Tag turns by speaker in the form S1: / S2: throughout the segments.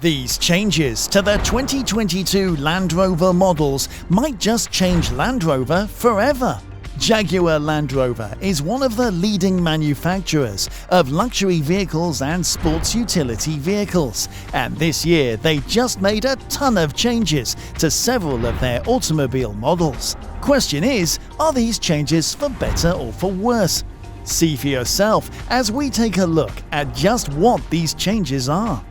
S1: These changes to the 2022 Land Rover models might just change Land Rover forever. Jaguar Land Rover is one of the leading manufacturers of luxury vehicles and sports utility vehicles, and this year they just made a ton of changes to several of their automobile models. Question is, are these changes for better or for worse? See for yourself as we take a look at just what these changes are.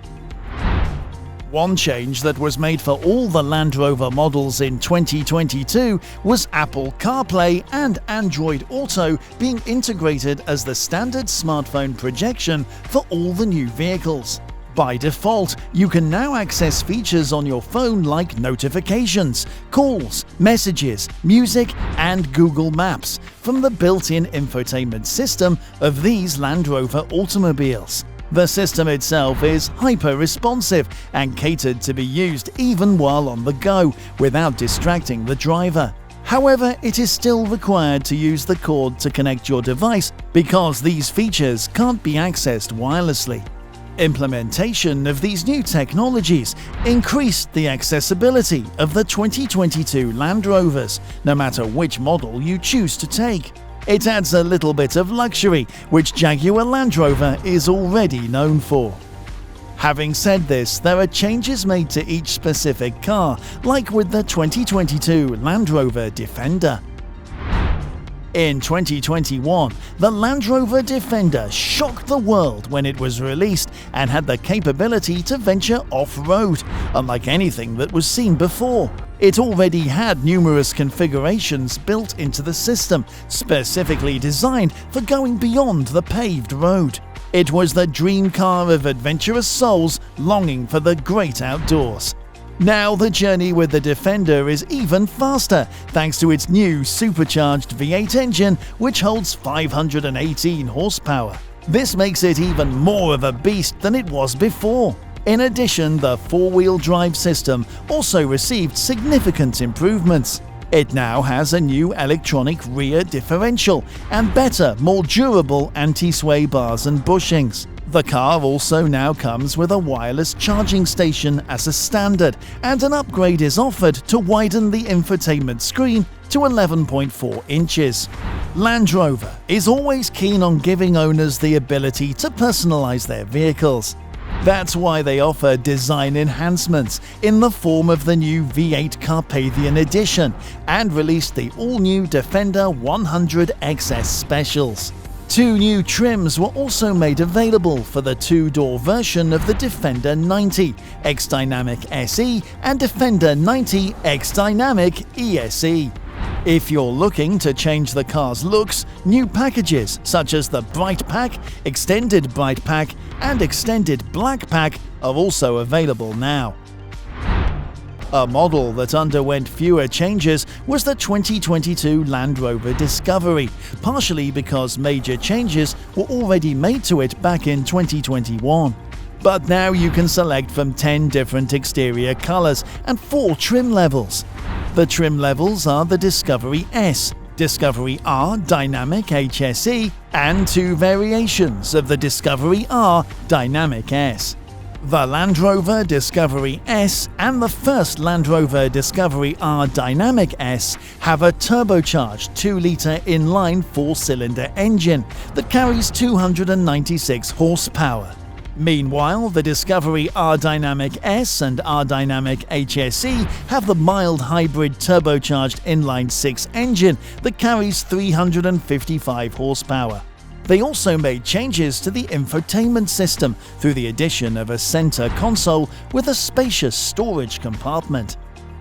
S1: One change that was made for all the Land Rover models in 2022 was Apple CarPlay and Android Auto being integrated as the standard smartphone projection for all the new vehicles. By default, you can now access features on your phone like notifications, calls, messages, music, and Google Maps from the built-in infotainment system of these Land Rover automobiles. The system itself is hyper-responsive and catered to be used even while on the go, without distracting the driver. However, it is still required to use the cord to connect your device because these features can't be accessed wirelessly. Implementation of these new technologies increased the accessibility of the 2022 Land Rovers, no matter which model you choose to take. It adds a little bit of luxury, which Jaguar Land Rover is already known for. Having said this, there are changes made to each specific car, like with the 2022 Land Rover Defender. In 2021, the Land Rover Defender shocked the world when it was released and had the capability to venture off-road, unlike anything that was seen before. It already had numerous configurations built into the system, specifically designed for going beyond the paved road. It was the dream car of adventurous souls longing for the great outdoors. Now the journey with the Defender is even faster thanks to its new supercharged V8 engine, which holds 518 horsepower. This makes it even more of a beast than it was before. In addition, the four-wheel drive system also received significant improvements. It now has a new electronic rear differential and better, more durable anti-sway bars and bushings. The car also now comes with a wireless charging station as a standard, and an upgrade is offered to widen the infotainment screen to 11.4 inches. Land Rover is always keen on giving owners the ability to personalize their vehicles. That's why they offer design enhancements in the form of the new V8 Carpathian Edition and released the all-new Defender 100 XS Specials. Two new trims were also made available for the two-door version of the Defender 90 X-Dynamic SE and Defender 90 X-Dynamic ESE. If you're looking to change the car's looks, new packages such as the Bright Pack, Extended Bright Pack, and Extended Black Pack are also available now. A model that underwent fewer changes was the 2022 Land Rover Discovery, partially because major changes were already made to it back in 2021. But now you can select from 10 different exterior colors and 4 trim levels. The trim levels are the Discovery S, Discovery R Dynamic HSE, and 2 variations of the Discovery R Dynamic S. The Land Rover Discovery S and the first Land Rover Discovery R Dynamic S have a turbocharged 2-litre inline 4-cylinder engine that carries 296 horsepower. Meanwhile, the Discovery R Dynamic S and R Dynamic HSE have the mild hybrid turbocharged inline 6 engine that carries 355 horsepower. They also made changes to the infotainment system through the addition of a center console with a spacious storage compartment.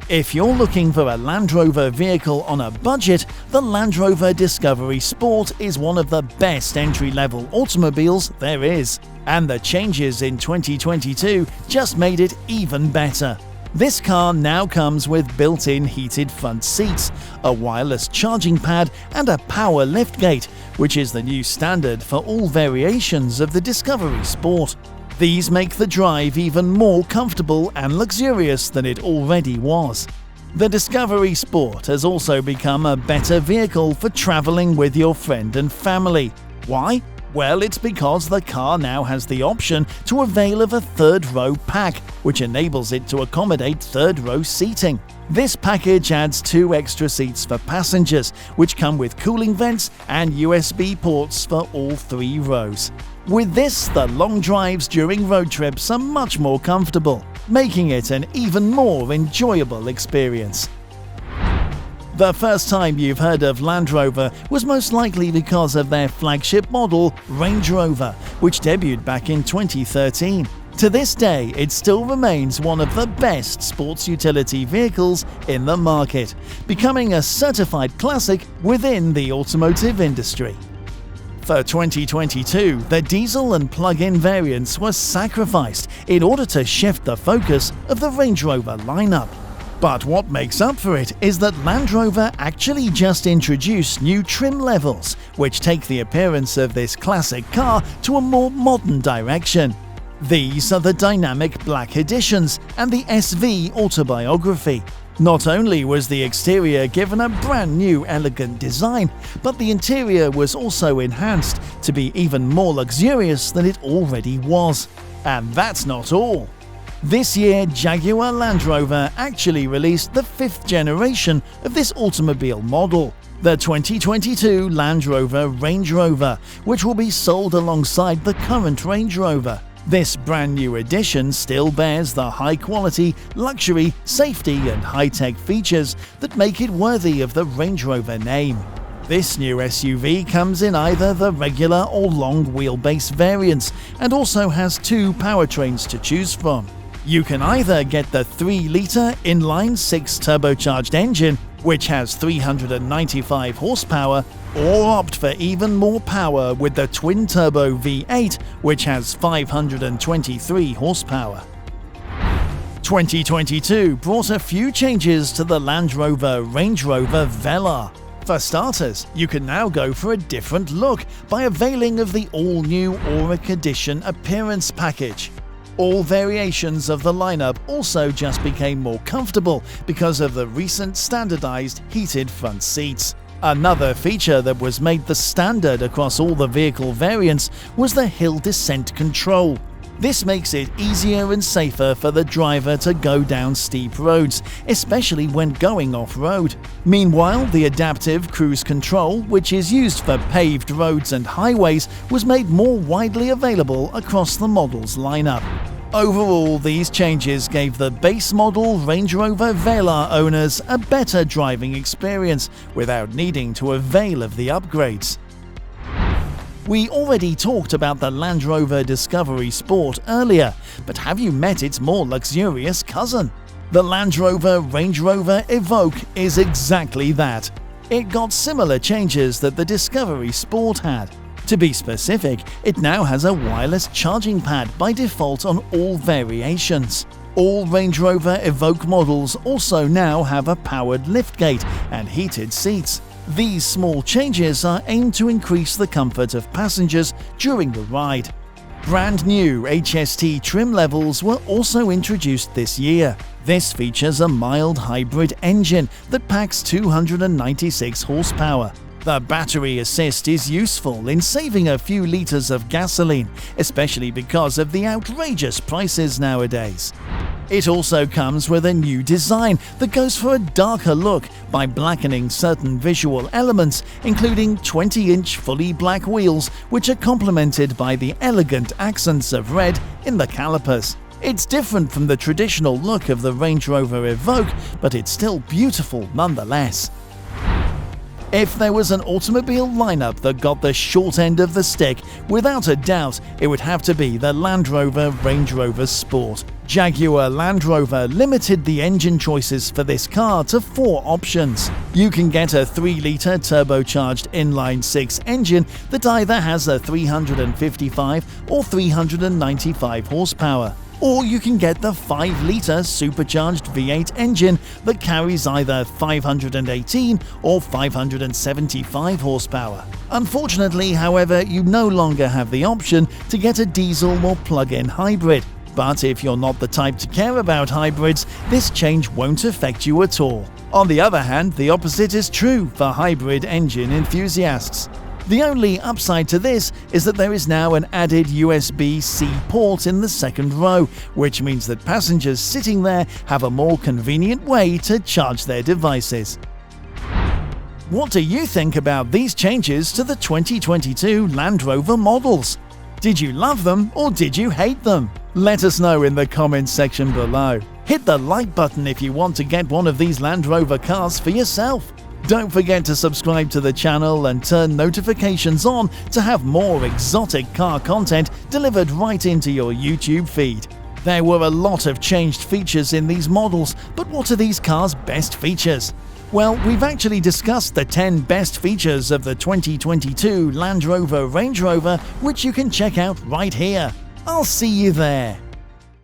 S1: If you're looking for a Land Rover vehicle on a budget, the Land Rover Discovery Sport is one of the best entry-level automobiles there is, and the changes in 2022 just made it even better. This car now comes with built-in heated front seats, a wireless charging pad, and a power liftgate, which is the new standard for all variations of the Discovery Sport. These make the drive even more comfortable and luxurious than it already was. The Discovery Sport has also become a better vehicle for traveling with your friend and family. Why? Well, it's because the car now has the option to avail of a third-row pack, which enables it to accommodate third-row seating. This package adds 2 extra seats for passengers, which come with cooling vents and USB ports for all 3 rows. With this, the long drives during road trips are much more comfortable, making it an even more enjoyable experience. The first time you've heard of Land Rover was most likely because of their flagship model, Range Rover, which debuted back in 2013. To this day, it still remains one of the best sports utility vehicles in the market, becoming a certified classic within the automotive industry. For 2022, the diesel and plug-in variants were sacrificed in order to shift the focus of the Range Rover lineup. But what makes up for it is that Land Rover actually just introduced new trim levels, which take the appearance of this classic car to a more modern direction. These are the dynamic black editions and the SV Autobiography. Not only was the exterior given a brand new elegant design, but the interior was also enhanced to be even more luxurious than it already was. And that's not all. This year, Jaguar Land Rover actually released the 5th generation of this automobile model, the 2022 Land Rover Range Rover, which will be sold alongside the current Range Rover. This brand new edition still bears the high-quality, luxury, safety and high-tech features that make it worthy of the Range Rover name. This new SUV comes in either the regular or long wheelbase variants and also has 2 powertrains to choose from. You can either get the 3-litre inline-6 turbocharged engine, which has 395 horsepower, or opt for even more power with the twin-turbo V8, which has 523 horsepower. 2022 brought a few changes to the Land Rover Range Rover Velar. For starters, you can now go for a different look by availing of the all-new Auric Edition appearance package. All variations of the lineup also just became more comfortable because of the recent standardized heated front seats. Another feature that was made the standard across all the vehicle variants was the hill descent control. This makes it easier and safer for the driver to go down steep roads, especially when going off-road. Meanwhile, the adaptive cruise control, which is used for paved roads and highways, was made more widely available across the model's lineup. Overall, these changes gave the base model Range Rover Velar owners a better driving experience without needing to avail of the upgrades. We already talked about the Land Rover Discovery Sport earlier, but have you met its more luxurious cousin? The Land Rover Range Rover Evoque is exactly that. It got similar changes that the Discovery Sport had. To be specific, it now has a wireless charging pad by default on all variations. All Range Rover Evoque models also now have a powered liftgate and heated seats. These small changes are aimed to increase the comfort of passengers during the ride. Brand new HST trim levels were also introduced this year. This features a mild hybrid engine that packs 296 horsepower. The battery assist is useful in saving a few litres of gasoline, especially because of the outrageous prices nowadays. It also comes with a new design that goes for a darker look by blackening certain visual elements, including 20-inch fully black wheels, which are complemented by the elegant accents of red in the calipers. It's different from the traditional look of the Range Rover Evoque, but it's still beautiful nonetheless. If there was an automobile lineup that got the short end of the stick, without a doubt, it would have to be the Land Rover Range Rover Sport. Jaguar Land Rover limited the engine choices for this car to 4 options. You can get a 3-litre turbocharged inline-6 engine that either has a 355 or 395 horsepower. Or you can get the 5-litre supercharged V8 engine that carries either 518 or 575 horsepower. Unfortunately, however, you no longer have the option to get a diesel or plug-in hybrid. But if you're not the type to care about hybrids, this change won't affect you at all. On the other hand, the opposite is true for hybrid engine enthusiasts. The only upside to this is that there is now an added USB-C port in the second row, which means that passengers sitting there have a more convenient way to charge their devices. What do you think about these changes to the 2022 Land Rover models? Did you love them or did you hate them? Let us know in the comments section below. Hit the like button if you want to get one of these Land Rover cars for yourself. Don't forget to subscribe to the channel and turn notifications on to have more exotic car content delivered right into your YouTube feed. There were a lot of changed features in these models, but what are these cars' best features? Well, we've actually discussed the 10 best features of the 2022 Land Rover Range Rover, which you can check out right here. I'll see you there.